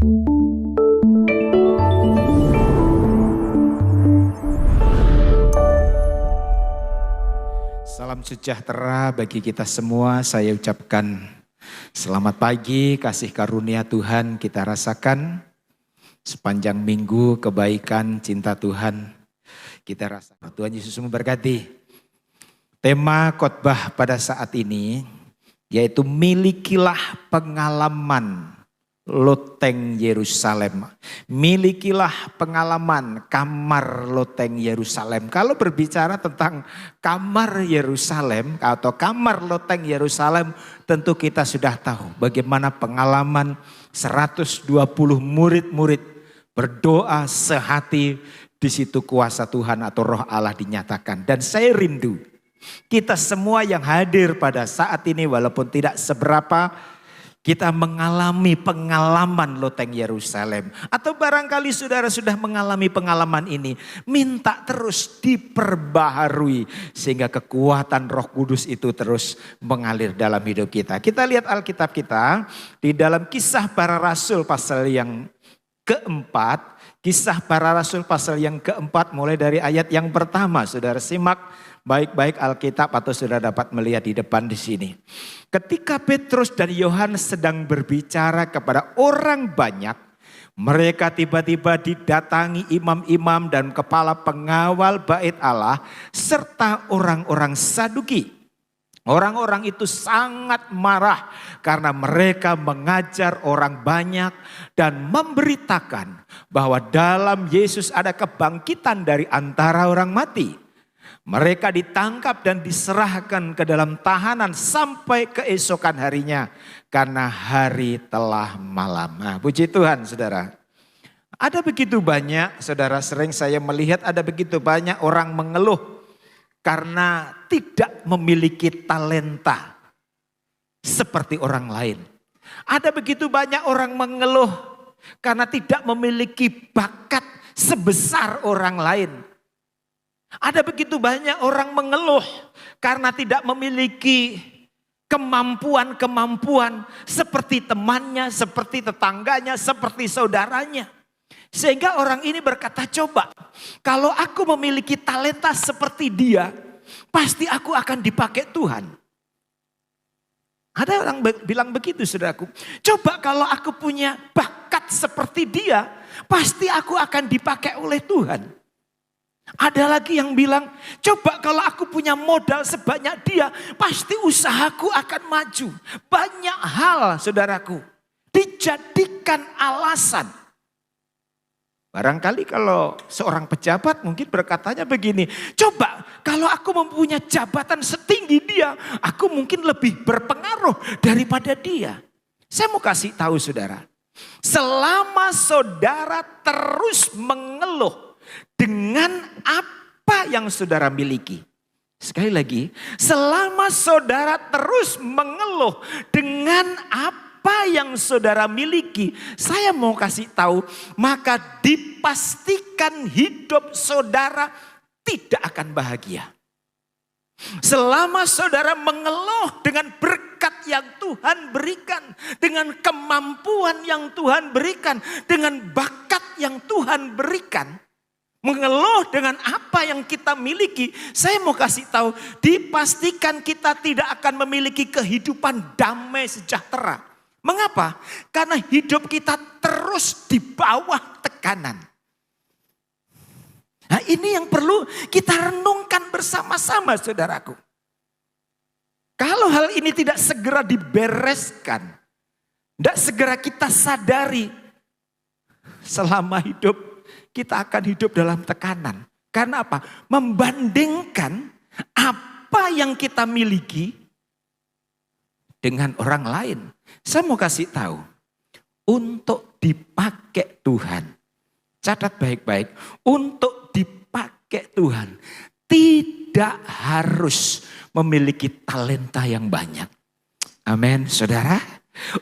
Salam sejahtera bagi kita semua. Saya ucapkan selamat pagi, kasih karunia Tuhan kita rasakan. Sepanjang minggu kebaikan, cinta Tuhan kita rasakan. Tuhan Yesus memberkati. Tema khotbah pada saat ini yaitu milikilah pengalaman loteng Yerusalem. Milikilah pengalaman kamar loteng Yerusalem. Kalau berbicara tentang kamar Yerusalem atau kamar loteng Yerusalem, tentu kita sudah tahu bagaimana pengalaman 120 murid-murid berdoa sehati, di situ kuasa Tuhan atau Roh Allah dinyatakan. Dan saya rindu kita semua yang hadir pada saat ini walaupun tidak seberapa, kita mengalami pengalaman loteng Yerusalem. Atau barangkali saudara sudah mengalami pengalaman ini. Minta terus diperbaharui. Sehingga kekuatan Roh Kudus itu terus mengalir dalam hidup kita. Kita lihat Alkitab kita di dalam Kisah Para Rasul pasal yang keempat. Kisah Para Rasul pasal yang keempat mulai dari ayat yang pertama. Saudara simak baik-baik Alkitab atau saudara dapat melihat di depan di sini. Ketika Petrus dan Yohanes sedang berbicara kepada orang banyak, mereka tiba-tiba didatangi imam-imam dan kepala pengawal bait Allah serta orang-orang Saduki. Orang-orang itu sangat marah karena mereka mengajar orang banyak dan memberitakan bahwa dalam Yesus ada kebangkitan dari antara orang mati. Mereka ditangkap dan diserahkan ke dalam tahanan sampai keesokan harinya. Karena hari telah malam. Nah, puji Tuhan saudara. Ada begitu banyak, saudara sering saya melihat ada begitu banyak orang mengeluh. Karena tidak memiliki talenta seperti orang lain. Ada begitu banyak orang mengeluh karena tidak memiliki bakat sebesar orang lain. Ada begitu banyak orang mengeluh karena tidak memiliki kemampuan-kemampuan seperti temannya, seperti tetangganya, seperti saudaranya. Sehingga orang ini berkata, coba kalau aku memiliki talenta seperti dia, pasti aku akan dipakai Tuhan. Ada orang bilang begitu saudaraku. Coba kalau aku punya bakat seperti dia, pasti aku akan dipakai oleh Tuhan. Ada lagi yang bilang, coba kalau aku punya modal sebanyak dia, pasti usahaku akan maju. Banyak hal saudaraku dijadikan alasan. Barangkali kalau seorang pejabat mungkin berkatanya begini, coba kalau aku mempunyai jabatan setinggi dia, aku mungkin lebih berpengaruh daripada dia. Saya mau kasih tahu saudara, selama saudara terus mengeluh dengan apa yang saudara miliki. Sekali lagi, selama saudara terus mengeluh dengan apa yang saudara miliki, saya mau kasih tahu, maka dipastikan hidup saudara tidak akan bahagia. Selama saudara mengeluh dengan berkat yang Tuhan berikan, dengan kemampuan yang Tuhan berikan, dengan bakat yang Tuhan berikan, mengeluh dengan apa yang kita miliki, saya mau kasih tahu, dipastikan kita tidak akan memiliki kehidupan damai sejahtera. Mengapa? Karena hidup kita terus di bawah tekanan. Nah, ini yang perlu kita renungkan bersama-sama saudaraku. Kalau hal ini tidak segera dibereskan, tidak segera kita sadari, selama hidup kita akan hidup dalam tekanan. Karena apa? Membandingkan apa yang kita miliki dengan orang lain. Saya mau kasih tahu, untuk dipakai Tuhan, catat baik-baik, untuk dipakai Tuhan tidak harus memiliki talenta yang banyak. Amin, saudara.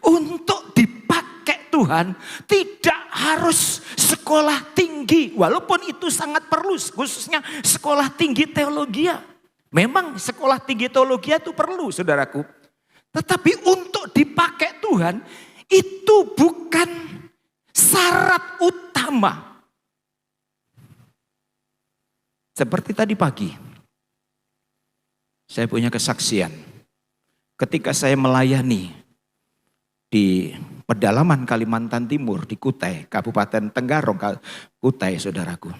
Untuk dipakai Tuhan tidak harus sekolah tinggi, walaupun itu sangat perlu, khususnya sekolah tinggi teologi. Memang sekolah tinggi teologi itu perlu, saudaraku. Tetapi untuk dipakai Tuhan itu bukan syarat utama. Seperti tadi pagi, saya punya kesaksian. Ketika saya melayani di pedalaman Kalimantan Timur, di Kutai, Kabupaten Tenggarong, Kutai saudaraku.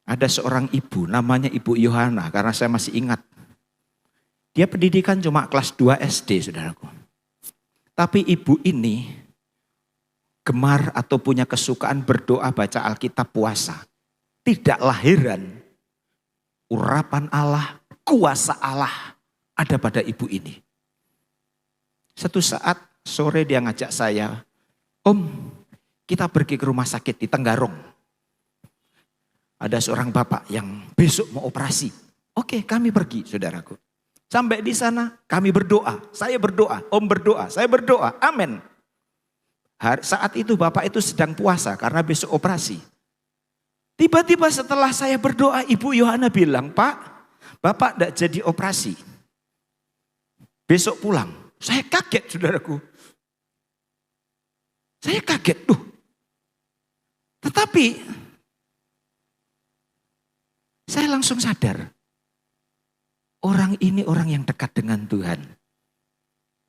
Ada seorang ibu, namanya Ibu Yohana, karena saya masih ingat. Dia pendidikan cuma kelas 2 SD saudaraku. Tapi ibu ini gemar atau punya kesukaan berdoa, baca Alkitab, puasa. Tidak lahiran, urapan Allah, kuasa Allah ada pada ibu ini. Satu saat sore dia ngajak saya, "Om, kita pergi ke rumah sakit di Tenggarong. Ada seorang bapak yang besok mau operasi." Oke, kami pergi saudaraku. Sampai di sana kami berdoa, saya berdoa, Om berdoa, saya berdoa, amin. Saat itu bapak itu sedang puasa karena besok operasi. Tiba-tiba setelah saya berdoa, Ibu Yohana bilang, "Pak, Bapak tidak jadi operasi. Besok pulang." Saya kaget saudaraku. Saya kaget tuh. Tetapi saya langsung sadar. Orang ini orang yang dekat dengan Tuhan.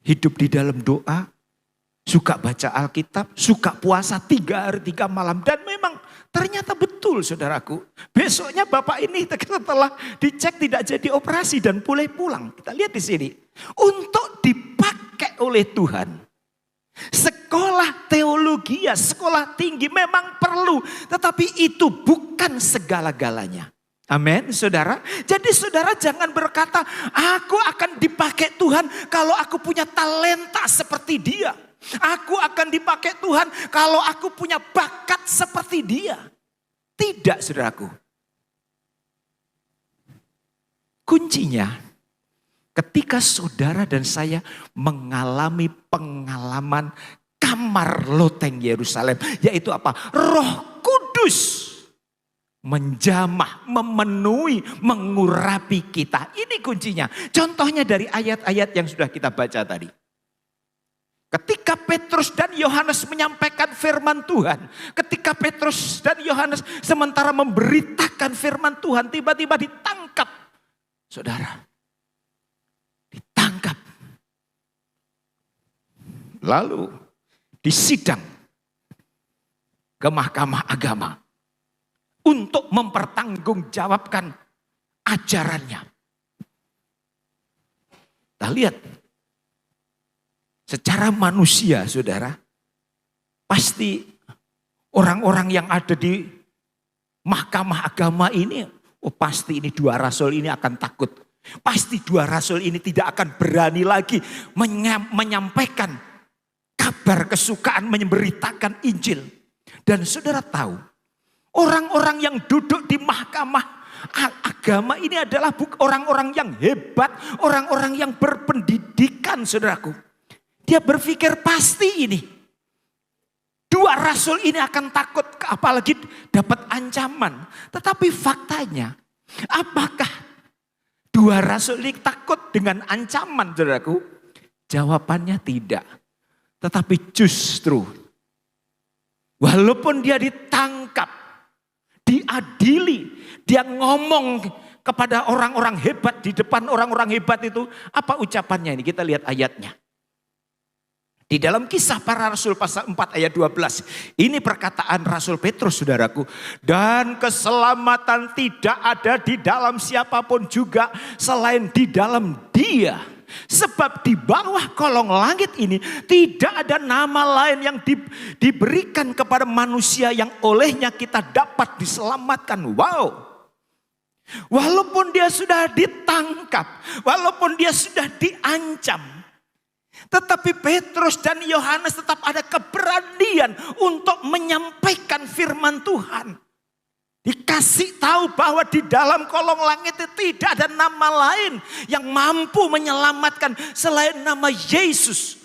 Hidup di dalam doa. Suka baca Alkitab. Suka puasa 3 hari 3 malam. Dan memang ternyata betul saudaraku. Besoknya bapak ini setelah dicek tidak jadi operasi dan boleh pulang. Kita lihat di sini. Untuk dipakai oleh Tuhan. Sekolah teologi, sekolah tinggi memang perlu. Tetapi itu bukan segala-galanya. Amin saudara. Jadi saudara jangan berkata, aku akan dipakai Tuhan kalau aku punya talenta seperti dia. Aku akan dipakai Tuhan kalau aku punya bakat seperti dia. Tidak saudaraku. Kuncinya ketika saudara dan saya mengalami pengalaman kamar loteng Yerusalem. Yaitu apa? Roh Kudus menjamah, memenuhi, mengurapi kita. Ini kuncinya. Contohnya dari ayat-ayat yang sudah kita baca tadi. Ketika Petrus dan Yohanes menyampaikan firman Tuhan. Ketika Petrus dan Yohanes sementara memberitakan firman Tuhan. Tiba-tiba ditangkap. Saudara. Ditangkap. Lalu disidang ke Mahkamah Agama. Untuk mempertanggungjawabkan ajarannya. Kita lihat. Secara manusia saudara, pasti orang-orang yang ada di Mahkamah Agama ini, pasti ini 2 rasul ini akan takut. Pasti 2 rasul ini tidak akan berani lagi menyampaikan kabar kesukaan, memberitakan Injil. Dan saudara tahu, orang-orang yang duduk di Mahkamah Agama ini adalah orang-orang yang hebat, orang-orang yang berpendidikan saudaraku. Dia berpikir pasti ini. 2 rasul ini akan takut apalagi dapat ancaman. Tetapi faktanya apakah 2 rasul ini takut dengan ancaman saudaraku? Jawabannya tidak. Tetapi justru walaupun dia ditangkap, diadili, dia ngomong kepada orang-orang hebat di depan orang-orang hebat itu. Apa ucapannya ini? Kita lihat ayatnya. Di dalam Kisah Para Rasul pasal 4 ayat 12. Ini perkataan Rasul Petrus saudaraku. Dan keselamatan tidak ada di dalam siapapun juga selain di dalam Dia. Sebab di bawah kolong langit ini tidak ada nama lain yang diberikan kepada manusia yang olehnya kita dapat diselamatkan. Wow. Walaupun dia sudah ditangkap, walaupun dia sudah diancam. Tetapi Petrus dan Yohanes tetap ada keberanian untuk menyampaikan firman Tuhan. Dikasih tahu bahwa di dalam kolong langit itu tidak ada nama lain yang mampu menyelamatkan selain nama Yesus.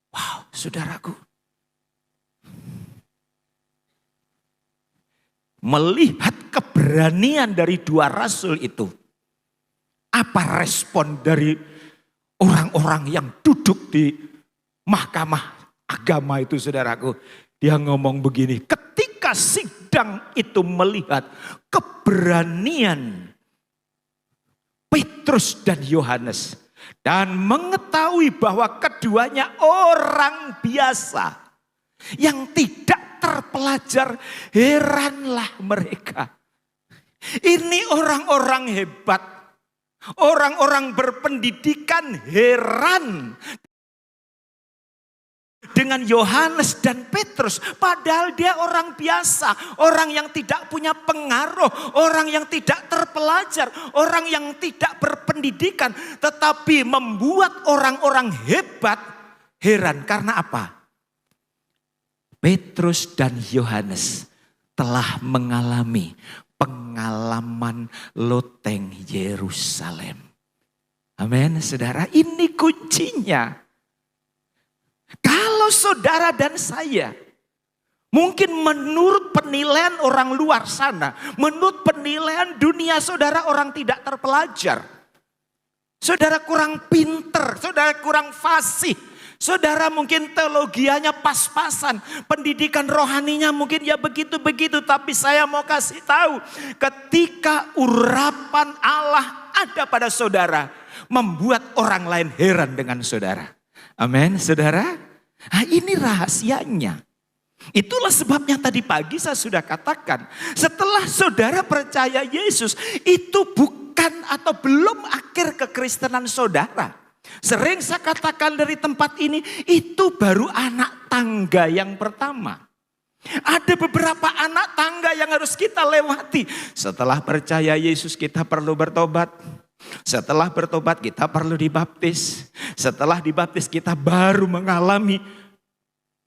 Wow, saudaraku. Melihat keberanian dari 2 rasul itu. Apa respon dari orang-orang yang duduk di Mahkamah Agama itu saudaraku? Dia ngomong begini, ketika sidang itu melihat keberanian Petrus dan Yohanes dan mengetahui bahwa keduanya orang biasa yang tidak terpelajar, heranlah mereka. Ini orang-orang hebat, orang-orang berpendidikan heran dengan Yohanes dan Petrus, padahal dia orang biasa, orang yang tidak punya pengaruh, orang yang tidak terpelajar, orang yang tidak berpendidikan, tetapi membuat orang-orang hebat heran. Karena apa? Petrus dan Yohanes telah mengalami pengalaman loteng Yerusalem. Amin, saudara, ini kuncinya. Kalau saudara dan saya, mungkin menurut penilaian orang luar sana, menurut penilaian dunia saudara orang tidak terpelajar. Saudara kurang pinter, saudara kurang fasih. Saudara mungkin teologianya pas-pasan, pendidikan rohaninya mungkin ya begitu-begitu. Tapi saya mau kasih tahu, ketika urapan Allah ada pada saudara, membuat orang lain heran dengan saudara. Amin, saudara. Nah, ini rahasianya. Itulah sebabnya tadi pagi saya sudah katakan, setelah saudara percaya Yesus, itu bukan atau belum akhir kekristenan saudara. Sering saya katakan dari tempat ini, itu baru anak tangga yang pertama. Ada beberapa anak tangga yang harus kita lewati. Setelah percaya Yesus kita perlu bertobat. Setelah bertobat kita perlu dibaptis. Setelah dibaptis kita baru mengalami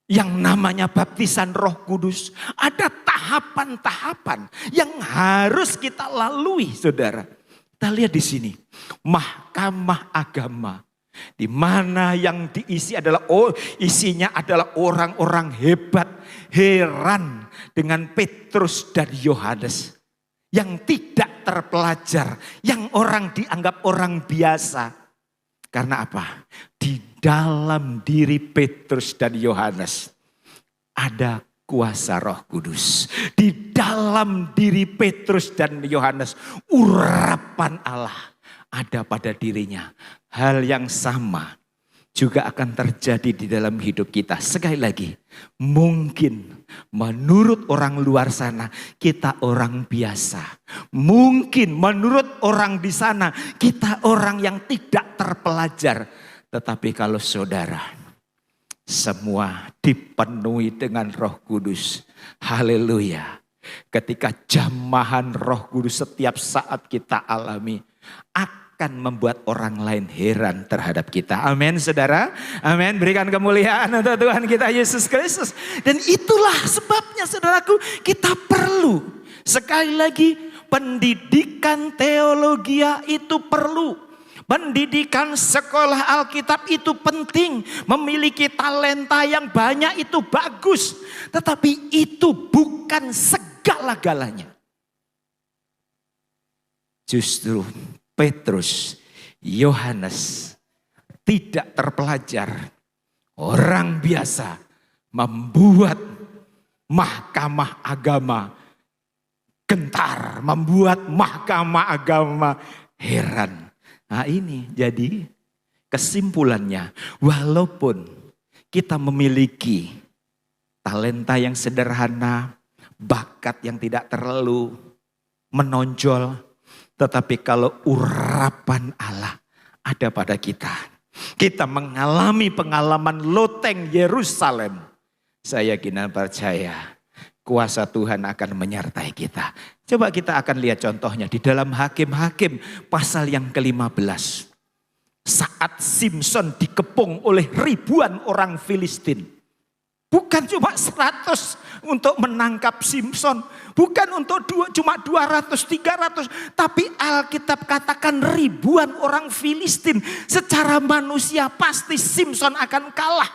yang namanya baptisan Roh Kudus. Ada tahapan-tahapan yang harus kita lalui, saudara. Kita lihat di sini, mahkamah agama, di mana yang diisi adalah isinya adalah orang-orang hebat, heran dengan Petrus dan Yohanes yang tidak terpelajar, yang orang dianggap orang biasa. Karena apa? Di dalam diri Petrus dan Yohanes ada kuasa Roh Kudus. Di dalam diri Petrus dan Yohanes urapan Allah ada pada dirinya. Hal yang sama juga akan terjadi di dalam hidup kita. Sekali lagi, mungkin menurut orang luar sana kita orang biasa. Mungkin menurut orang di sana kita orang yang tidak terpelajar. Tetapi kalau saudara semua dipenuhi dengan Roh Kudus, haleluya. Ketika jamahan Roh Kudus setiap saat kita alami, akan membuat orang lain heran terhadap kita. Amin, saudara. Amin. Berikan kemuliaan untuk Tuhan kita Yesus Kristus. Dan itulah sebabnya, saudaraku, kita perlu. Sekali lagi, pendidikan teologia itu perlu. Pendidikan sekolah Alkitab itu penting. Memiliki talenta yang banyak itu bagus. Tetapi itu bukan segala-galanya. Justru Petrus, Yohanes tidak terpelajar. Orang biasa membuat mahkamah agama gentar. Membuat mahkamah agama heran. Nah ini jadi kesimpulannya. Walaupun kita memiliki talenta yang sederhana, bakat yang tidak terlalu menonjol, tetapi kalau urapan Allah ada pada kita, kita mengalami pengalaman loteng Yerusalem, saya yakin dan percaya kuasa Tuhan akan menyertai kita. Coba kita akan lihat contohnya di dalam Hakim-Hakim pasal yang ke-15. Saat Simson dikepung oleh ribuan orang Filistin. Bukan cuma 100 untuk menangkap Simson. Bukan untuk cuma 200, 300. Tapi Alkitab katakan ribuan orang Filistin. Secara manusia pasti Simson akan kalah.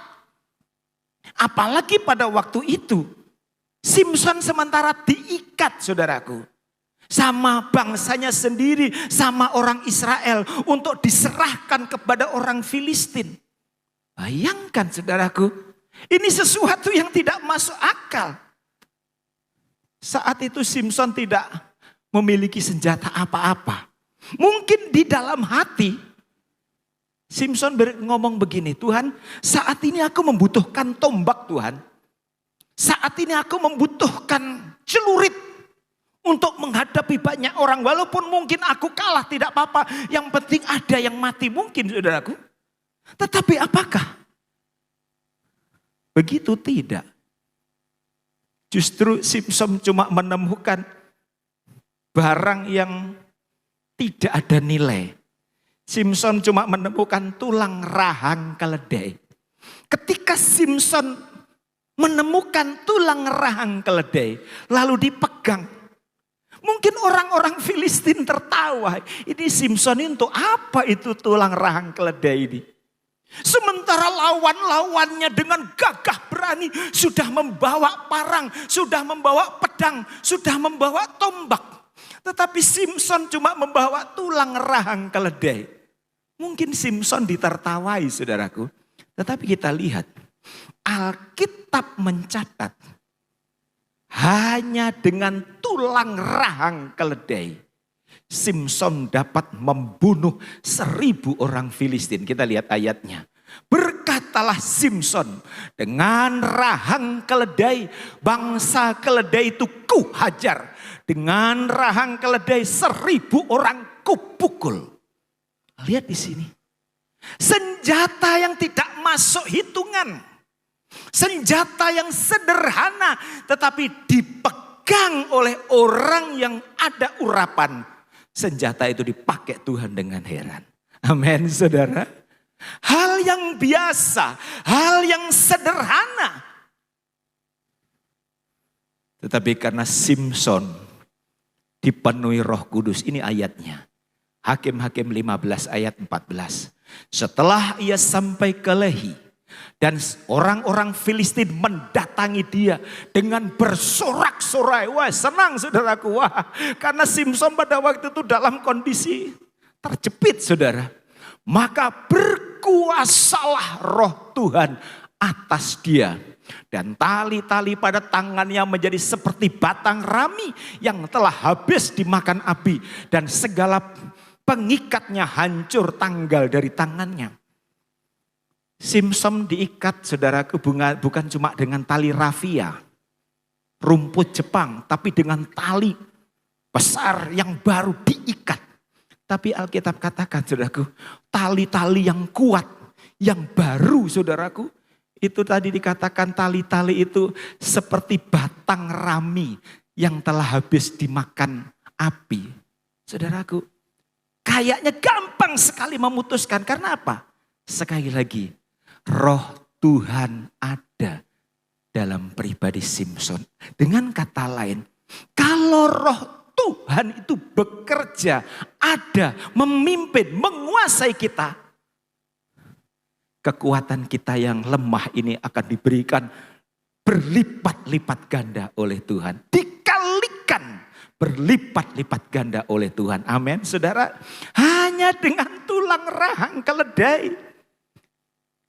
Apalagi pada waktu itu. Simson sementara diikat, saudaraku. Sama bangsanya sendiri, sama orang Israel. Untuk diserahkan kepada orang Filistin. Bayangkan, saudaraku. Ini sesuatu yang tidak masuk akal. Saat itu Simson tidak memiliki senjata apa-apa. Mungkin di dalam hati Simson ngomong begini, Tuhan, saat ini aku membutuhkan tombak Tuhan. Saat ini aku membutuhkan celurit untuk menghadapi banyak orang. Walaupun mungkin aku kalah tidak apa-apa. Yang penting ada yang mati mungkin saudaraku. Tetapi apakah? Begitu tidak. Justru Simson cuma menemukan barang yang tidak ada nilai. Simson cuma menemukan tulang rahang keledai. Ketika Simson menemukan tulang rahang keledai, lalu dipegang. Mungkin orang-orang Filistin tertawa. Ini Simson ini untuk apa itu tulang rahang keledai ini? Sementara lawan-lawannya dengan gagah berani sudah membawa parang, sudah membawa pedang, sudah membawa tombak. Tetapi Simson cuma membawa tulang rahang keledai. Mungkin Simson ditertawai saudaraku. Tetapi kita lihat Alkitab mencatat hanya dengan tulang rahang keledai Simson dapat membunuh 1.000 orang Filistin. Kita lihat ayatnya. Berkatalah Simson, dengan rahang keledai bangsa keledai itu kuhajar. Dengan rahang keledai 1.000 orang kupukul. Lihat di sini. Senjata yang tidak masuk hitungan. Senjata yang sederhana tetapi dipegang oleh orang yang ada urapan. Senjata itu dipakai Tuhan dengan heran. Amin saudara. Hal yang biasa, hal yang sederhana. Tetapi karena Simson dipenuhi Roh Kudus, ini ayatnya. Hakim-Hakim 15 ayat 14. Setelah ia sampai ke Lehi dan orang-orang Filistin mendatangi dia dengan bersorak-sorai. Wah, senang saudaraku. Wah, karena Simson pada waktu itu dalam kondisi terjepit saudara. Maka berkuasalah Roh Tuhan atas dia. Dan tali-tali pada tangannya menjadi seperti batang rami yang telah habis dimakan api. Dan segala pengikatnya hancur tanggal dari tangannya. Simson diikat saudaraku bukan cuma dengan tali rafia, rumput Jepang, tapi dengan tali besar yang baru diikat. Tapi Alkitab katakan saudaraku, tali-tali yang kuat, yang baru saudaraku, itu tadi dikatakan tali-tali itu seperti batang rami yang telah habis dimakan api. Saudaraku, kayaknya gampang sekali memutuskan. Karena apa? Sekali lagi, Roh Tuhan ada dalam pribadi Simson. Dengan kata lain, kalau Roh Tuhan itu bekerja, ada, memimpin, menguasai kita, kekuatan kita yang lemah ini akan diberikan berlipat-lipat ganda oleh Tuhan. Dikalikan berlipat-lipat ganda oleh Tuhan. Amin saudara. Hanya dengan tulang rahang keledai.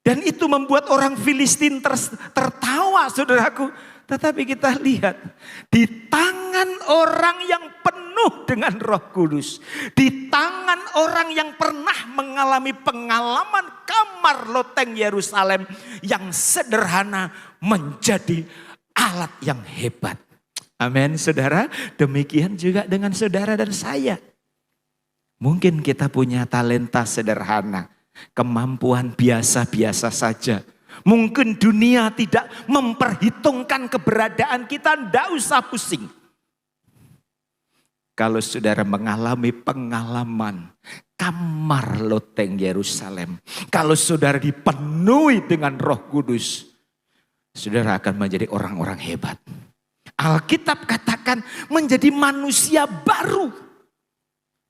Dan itu membuat orang Filistin tertawa saudaraku. Tetapi kita lihat di tangan orang yang penuh dengan Roh Kudus. Di tangan orang yang pernah mengalami pengalaman kamar loteng Yerusalem yang sederhana menjadi alat yang hebat. Amin saudara. Demikian juga dengan saudara dan saya. Mungkin kita punya talenta sederhana. Kemampuan biasa-biasa saja. Mungkin dunia tidak memperhitungkan keberadaan kita, tidak usah pusing. Kalau saudara mengalami pengalaman kamar loteng Yerusalem. Kalau saudara dipenuhi dengan Roh Kudus. Saudara akan menjadi orang-orang hebat. Alkitab katakan menjadi manusia baru.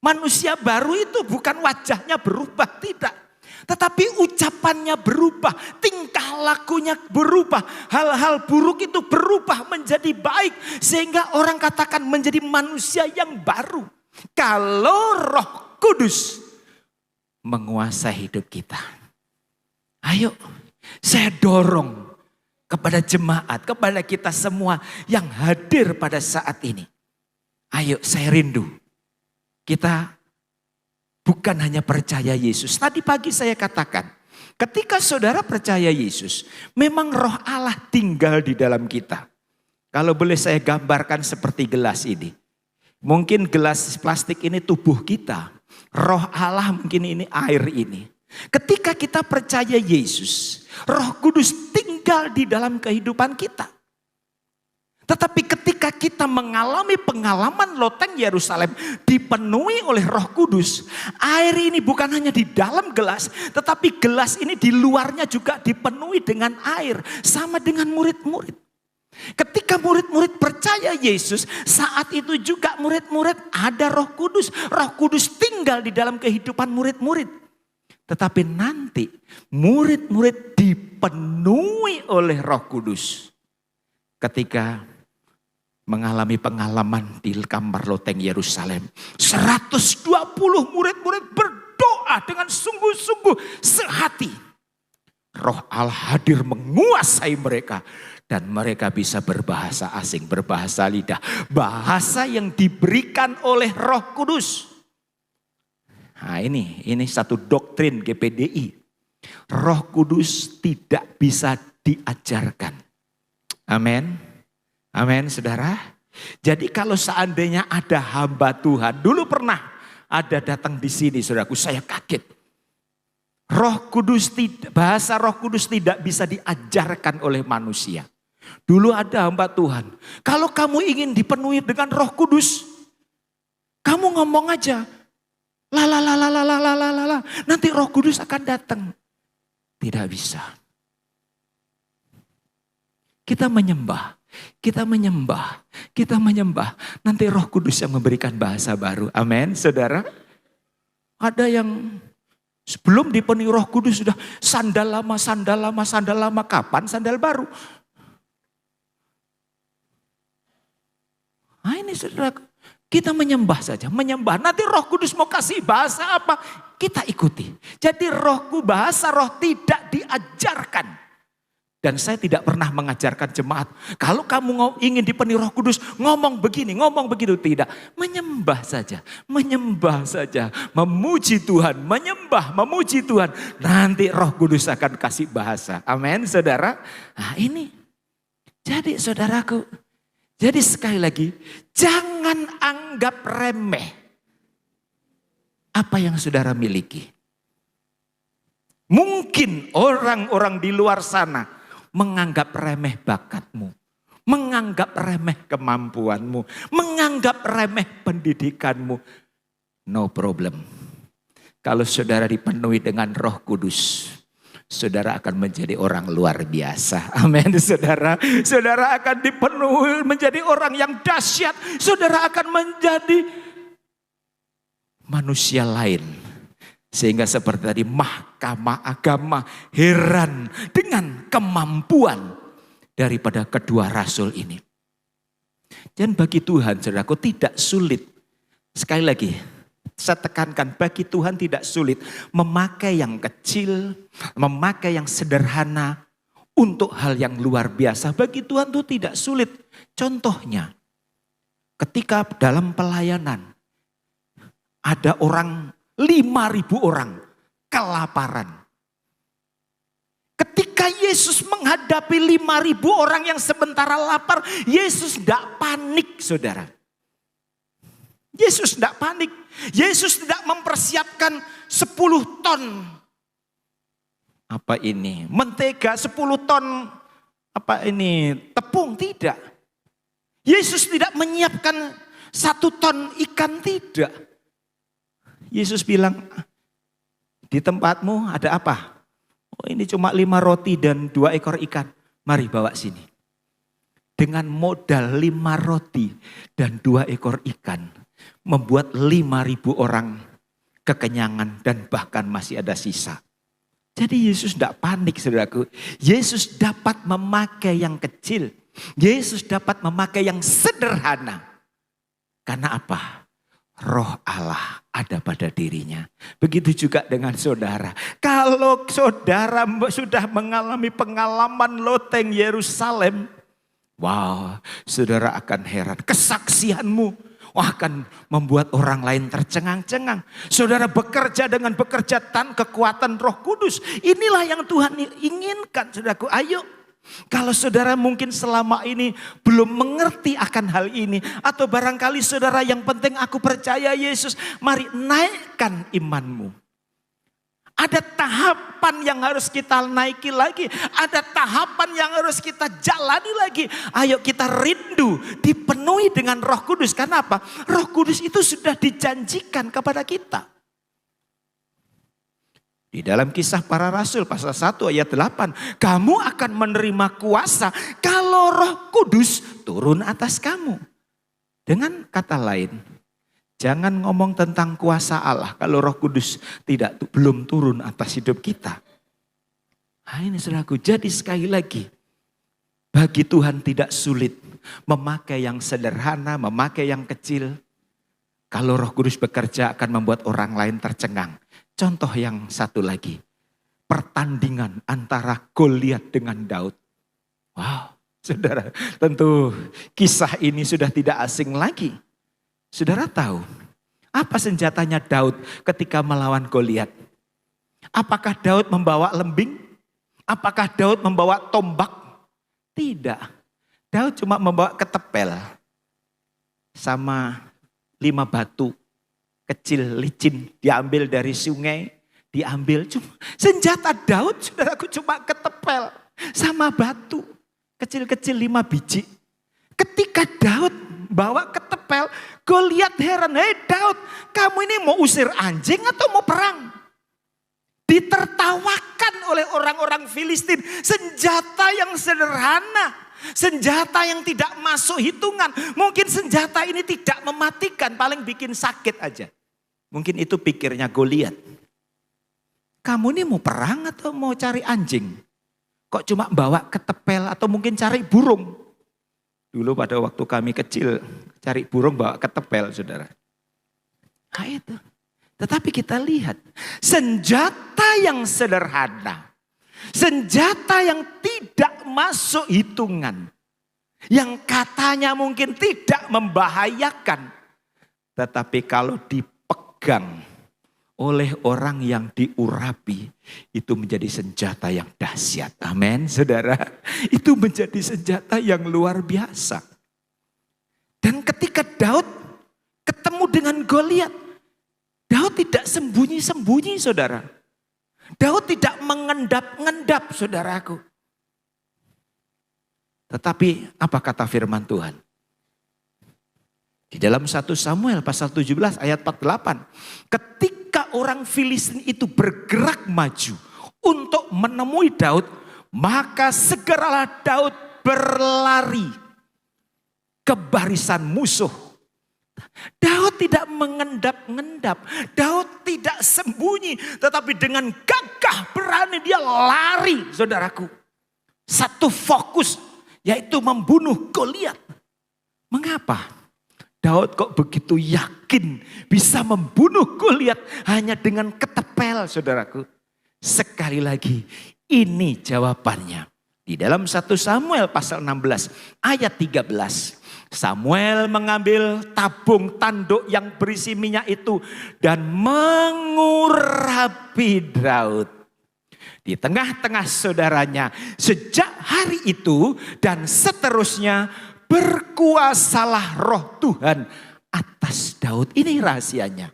Manusia baru itu bukan wajahnya berubah, tidak. Tetapi ucapannya berubah, tingkah lakunya berubah. Hal-hal buruk itu berubah menjadi baik. Sehingga orang katakan menjadi manusia yang baru. Kalau Roh Kudus menguasai hidup kita. Ayo, saya dorong kepada jemaat, kepada kita semua yang hadir pada saat ini. Ayo, saya rindu. Kita bukan hanya percaya Yesus. Tadi pagi saya katakan, ketika saudara percaya Yesus, memang roh Allah tinggal di dalam kita. Kalau boleh saya gambarkan seperti gelas ini. Mungkin gelas plastik ini tubuh kita. Roh Allah mungkin ini air ini. Ketika kita percaya Yesus, Roh Kudus tinggal di dalam kehidupan kita. Tetapi ketika kita mengalami pengalaman loteng Yerusalem dipenuhi oleh Roh Kudus, air ini bukan hanya di dalam gelas, tetapi gelas ini di luarnya juga dipenuhi dengan air, sama dengan murid-murid. Ketika murid-murid percaya Yesus, saat itu juga murid-murid ada Roh Kudus. Roh Kudus tinggal di dalam kehidupan murid-murid. Tetapi nanti murid-murid dipenuhi oleh Roh Kudus ketika mengalami pengalaman di kamar loteng Yerusalem. 120 murid-murid berdoa dengan sungguh-sungguh sehati. Roh Allah hadir menguasai mereka. Dan mereka bisa berbahasa asing, berbahasa lidah. Bahasa yang diberikan oleh Roh Kudus. Nah ini satu doktrin GPDI. Roh Kudus tidak bisa diajarkan. Amin. Amin saudara. Jadi kalau seandainya ada hamba Tuhan. Dulu pernah ada datang di sini saudaraku, saya kaget. Bahasa Roh Kudus tidak bisa diajarkan oleh manusia. Dulu ada hamba Tuhan. Kalau kamu ingin dipenuhi dengan Roh Kudus, kamu ngomong aja. Nanti Roh Kudus akan datang. Tidak bisa. Kita menyembah. Nanti Roh Kudus yang memberikan bahasa baru. Amin, saudara. Ada yang sebelum dipenuhi Roh Kudus sudah sandal lama. Kapan sandal baru? Nah ini saudara, kita menyembah saja. Nanti Roh Kudus mau kasih bahasa apa? Kita ikuti. Jadi bahasa roh tidak diajarkan. Dan saya tidak pernah mengajarkan jemaat. Kalau kamu ingin dipenuhi Roh Kudus, ngomong begini, ngomong begitu. Tidak. Menyembah saja. Memuji Tuhan. Memuji Tuhan. Nanti Roh Kudus akan kasih bahasa. Amin saudara. Nah ini. Jadi saudaraku. Jadi sekali lagi, jangan anggap remeh apa yang saudara miliki. Mungkin orang-orang di luar sana menganggap remeh bakatmu, menganggap remeh kemampuanmu, menganggap remeh pendidikanmu. No problem. Kalau saudara dipenuhi dengan Roh Kudus, saudara akan menjadi orang luar biasa. Amin saudara. Saudara akan dipenuhi menjadi orang yang dahsyat. Saudara akan menjadi manusia lain. Sehingga seperti tadi mahkamah agama heran dengan kemampuan daripada kedua rasul ini. Dan bagi Tuhan saudaraku tidak sulit. Sekali lagi. Saya tekankan bagi Tuhan tidak sulit memakai yang kecil, memakai yang sederhana untuk hal yang luar biasa. Bagi Tuhan itu tidak sulit. Contohnya ketika dalam pelayanan ada 5.000 orang kelaparan. Ketika Yesus menghadapi 5.000 orang yang sementara lapar, Yesus tidak panik saudara. Yesus tidak panik. Yesus tidak mempersiapkan 10 ton. Apa ini? Mentega 10 ton. Apa ini? Tepung, tidak. Yesus tidak menyiapkan 1 ton ikan, tidak. Yesus bilang, di tempatmu ada apa? Oh ini cuma 5 roti dan 2 ekor ikan. Mari bawa sini. Dengan modal 5 roti dan 2 ekor ikan. Membuat 5.000 orang kekenyangan dan bahkan masih ada sisa. Jadi Yesus tidak panik saudaraku. Yesus dapat memakai yang kecil. Yesus dapat memakai yang sederhana. Karena apa? Roh Allah ada pada dirinya. Begitu juga dengan saudara. Kalau saudara sudah mengalami pengalaman loteng Yerusalem, wow, saudara akan heran. Kesaksianmu akan membuat orang lain tercengang-cengang. Saudara bekerja dengan kekuatan Roh Kudus. Inilah yang Tuhan inginkan, saudaraku. Ayo. Kalau saudara mungkin selama ini belum mengerti akan hal ini. Atau barangkali saudara yang penting aku percaya Yesus. Mari naikkan imanmu. Ada tahapan yang harus kita naiki lagi. Ada tahapan yang harus kita jalani lagi. Ayo kita rindu dipenuhi dengan Roh Kudus. Karena apa? Roh Kudus itu sudah dijanjikan kepada kita. Di dalam Kisah Para Rasul pasal 1 ayat 8. Kamu akan menerima kuasa kalau Roh Kudus turun atas kamu. Dengan kata lain, jangan ngomong tentang kuasa Allah kalau Roh Kudus belum turun atas hidup kita. Nah ini saudaraku, jadi sekali lagi, bagi Tuhan tidak sulit memakai yang sederhana, memakai yang kecil. Kalau Roh Kudus bekerja akan membuat orang lain tercengang. Contoh yang satu lagi, pertandingan antara Goliat dengan Daud. Wow, saudara, tentu kisah ini sudah tidak asing lagi. Saudara tahu, apa senjatanya Daud ketika melawan Goliat? Apakah Daud membawa lembing? Apakah Daud membawa tombak? Tidak. Daud cuma membawa ketepel sama 5 batu kecil licin diambil dari sungai, diambil cuma senjata Daud, saudaraku, cuma ketepel sama batu kecil-kecil 5 biji. Ketika Daud bawa ketepel, Goliat heran, "Hei Daud, kamu ini mau usir anjing atau mau perang?" Ditertawakan oleh orang-orang Filistin, senjata yang sederhana. Senjata yang tidak masuk hitungan. Mungkin senjata ini tidak mematikan, paling bikin sakit aja. Mungkin itu pikirnya Goliat. Kamu ini mau perang atau mau cari anjing? Kok cuma bawa ketepel atau mungkin cari burung? Dulu pada waktu kami kecil cari burung bawa ketepel, saudara. Nah itu. Tetapi kita lihat senjata yang sederhana. Senjata yang tidak masuk hitungan. Yang katanya mungkin tidak membahayakan. Tetapi kalau dipegang oleh orang yang diurapi, itu menjadi senjata yang dahsyat. Amin, saudara. Itu menjadi senjata yang luar biasa. Dan ketika Daud ketemu dengan Goliat, Daud tidak sembunyi-sembunyi, saudara. Daud tidak mengendap-ngendap, saudaraku. Tetapi apa kata firman Tuhan? Di dalam 1 Samuel pasal 17 ayat 48. Ketika orang Filistin itu bergerak maju untuk menemui Daud, maka segeralah Daud berlari ke barisan musuh. Daud tidak mengendap-ngendap, Daud tidak sembunyi, tetapi dengan gagah berani dia lari, saudaraku. Satu fokus, yaitu membunuh Goliat. Mengapa Daud kok begitu yakin bisa membunuh Goliat hanya dengan ketepel, saudaraku? Sekali lagi, ini jawabannya. Di dalam 1 Samuel pasal 16 ayat 13. Samuel mengambil tabung tanduk yang berisi minyak itu dan mengurapi Daud di tengah-tengah saudaranya. Sejak hari itu dan seterusnya berkuasalah Roh Tuhan atas Daud. Ini rahasianya.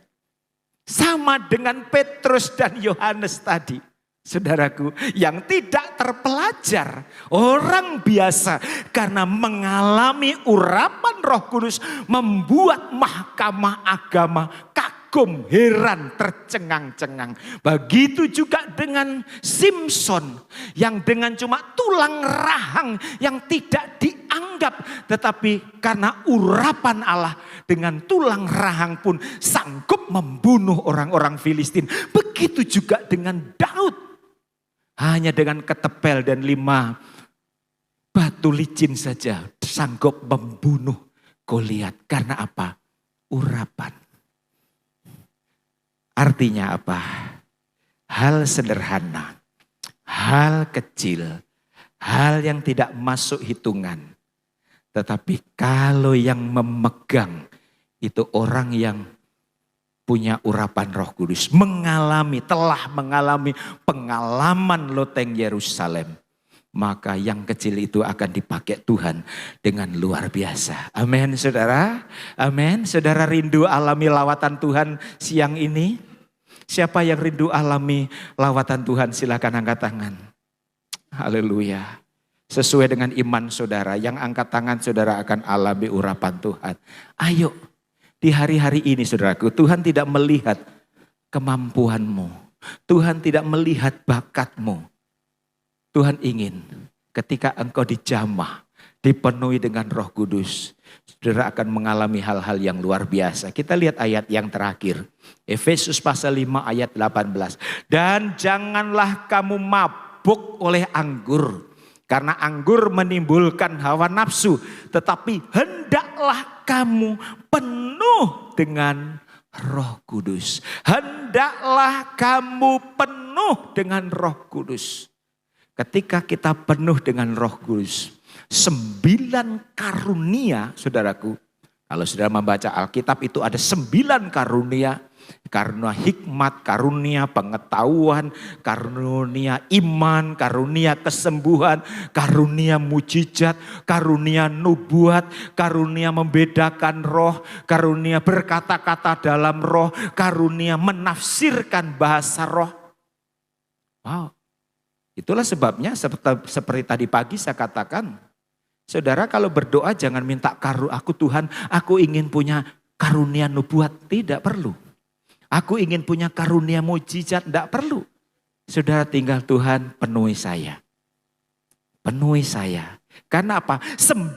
Sama dengan Petrus dan Yohanes tadi. Saudaraku, yang tidak terpelajar, orang biasa karena mengalami urapan Roh Kudus membuat mahkamah agama kagum, heran, tercengang-cengang. Begitu juga dengan Simson yang dengan cuma tulang rahang yang tidak dianggap, tetapi karena urapan Allah dengan tulang rahang pun sanggup membunuh orang-orang Filistin. Begitu juga dengan Daud. Hanya dengan ketepel dan 5 batu licin saja sanggup membunuh Goliat. Karena apa? Urapan. Artinya apa? Hal sederhana, hal kecil, hal yang tidak masuk hitungan. Tetapi kalau yang memegang itu orang yang punya urapan Roh Kudus, telah mengalami pengalaman loteng Yerusalem. Maka yang kecil itu akan dipakai Tuhan dengan luar biasa. Amin saudara. Amin. Saudara rindu alami lawatan Tuhan siang ini? Siapa yang rindu alami lawatan Tuhan? Silakan angkat tangan. Haleluya. Sesuai dengan iman saudara, yang angkat tangan saudara akan alami urapan Tuhan. Ayo di hari-hari ini saudaraku, Tuhan tidak melihat kemampuanmu. Tuhan tidak melihat bakatmu. Tuhan ingin ketika engkau dijamah, dipenuhi dengan Roh Kudus, saudara akan mengalami hal-hal yang luar biasa. Kita lihat ayat yang terakhir. Efesus pasal 5 ayat 18. Dan janganlah kamu mabuk oleh anggur, karena anggur menimbulkan hawa nafsu. Tetapi hendaklah kamu penuh dengan Roh Kudus. Hendaklah kamu penuh dengan Roh Kudus. Ketika kita penuh dengan Roh Kudus, 9 karunia saudaraku. Kalau saudara membaca Alkitab itu ada 9 karunia. Karunia hikmat, karunia pengetahuan, karunia iman, karunia kesembuhan, karunia mujizat, karunia nubuat, karunia membedakan roh, karunia berkata-kata dalam roh, karunia menafsirkan bahasa roh. Wow. Itulah sebabnya seperti tadi pagi saya katakan, saudara kalau berdoa jangan minta aku Tuhan, aku ingin punya karunia nubuat, tidak perlu. Aku ingin punya karunia mujizat, tidak perlu. Saudara tinggal Tuhan penuhi saya. Penuhi saya. Karena apa? 9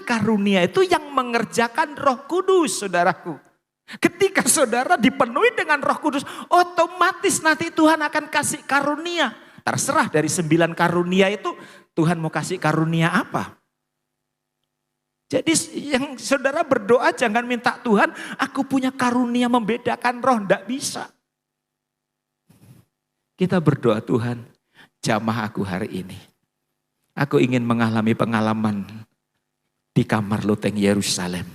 karunia itu yang mengerjakan Roh Kudus saudaraku. Ketika saudara dipenuhi dengan Roh Kudus, otomatis nanti Tuhan akan kasih karunia. Terserah dari 9 karunia itu Tuhan mau kasih karunia apa. Jadi yang saudara berdoa jangan minta Tuhan aku punya karunia membedakan roh. Tidak bisa. Kita berdoa Tuhan jamah aku hari ini. Aku ingin mengalami pengalaman di kamar loteng Yerusalem.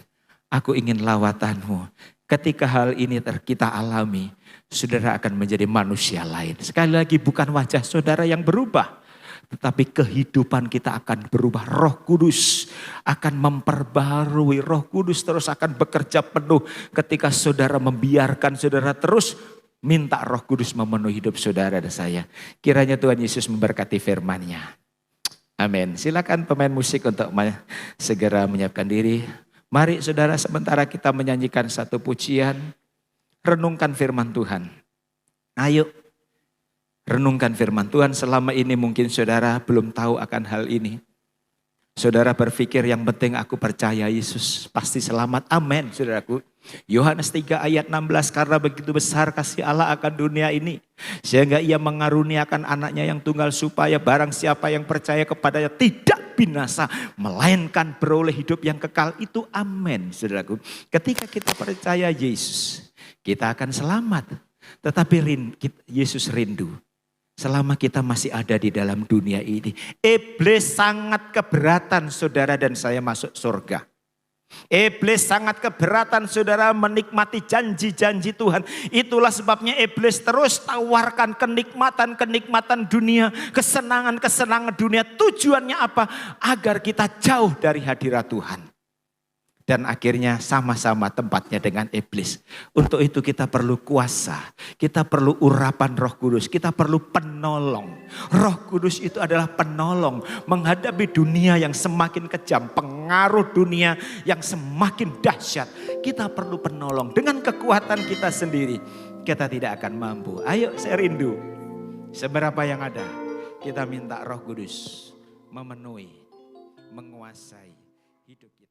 Aku ingin lawatanmu. Ketika hal ini kita alami, saudara akan menjadi manusia lain. Sekali lagi bukan wajah saudara yang berubah, tetapi kehidupan kita akan berubah. Roh Kudus akan memperbarui. Roh Kudus terus akan bekerja penuh ketika saudara membiarkan saudara terus minta Roh Kudus memenuhi hidup saudara dan saya. Kiranya Tuhan Yesus memberkati firman-Nya. Amin. Silakan pemain musik untuk segera menyiapkan diri. Mari saudara sementara kita menyanyikan satu pujian, renungkan firman Tuhan. Ayo renungkan firman Tuhan. Selama ini mungkin saudara belum tahu akan hal ini. Saudara berpikir yang penting aku percaya Yesus pasti selamat. Amin saudaraku. Yohanes 3 ayat 16, karena begitu besar kasih Allah akan dunia ini, sehingga ia mengaruniakan anaknya yang tunggal supaya barang siapa yang percaya kepadanya tidak binasa, melainkan beroleh hidup yang kekal. Itu amin saudaraku. Ketika kita percaya Yesus, kita akan selamat. Tetapi Yesus rindu selama kita masih ada di dalam dunia ini. Iblis sangat keberatan saudara dan saya masuk surga. Iblis sangat keberatan saudara menikmati janji-janji Tuhan. Itulah sebabnya iblis terus tawarkan kenikmatan-kenikmatan dunia, kesenangan-kesenangan dunia. Tujuannya apa? Agar kita jauh dari hadirat Tuhan. Dan akhirnya sama-sama tempatnya dengan iblis. Untuk itu kita perlu kuasa. Kita perlu urapan Roh Kudus. Kita perlu penolong. Roh Kudus itu adalah penolong. Menghadapi dunia yang semakin kejam. Pengaruh dunia yang semakin dahsyat. Kita perlu penolong. Dengan kekuatan kita sendiri. Kita tidak akan mampu. Ayo saya rindu. Seberapa yang ada. Kita minta Roh Kudus memenuhi. Menguasai hidup kita.